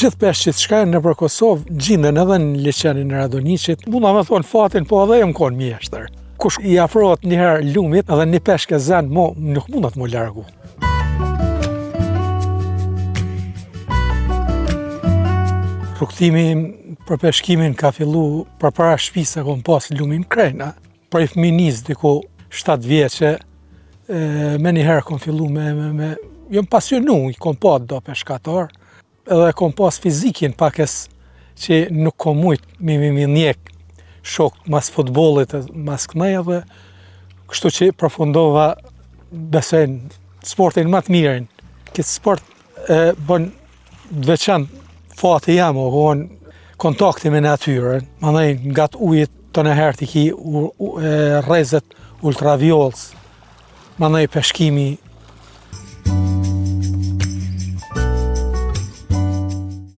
Gjithë peshqit që shkajnë nëpër Kosovë gjenden edhe në liçenin e Radoniqit. Munda me thonë fatin, po edhe jam konë mjeshtër. Kush i afrohet njëherë lumit edhe një peshk e zen, nuk mundet mu largu. Rrugtimi për peshkimin ka fillu përpara shtëpisë, kom pas lumin Krejna. Për i fëminis diku 7 vjeçe, me njëherë kom fillu jom pasionu, i kom pa do peshkatar, edhe kom pas fizikin pakes që nuk kom mujt mi njek shok mas futbollit, mas kënej, edhe kështu që përfundova besojnë sportin më të mirin. Këtë sport bën veçantë fati jam, kontakti me natyrën, mandej nga të ujit të nëherë t'i ki rrezet ultraviols, mandej peshkimi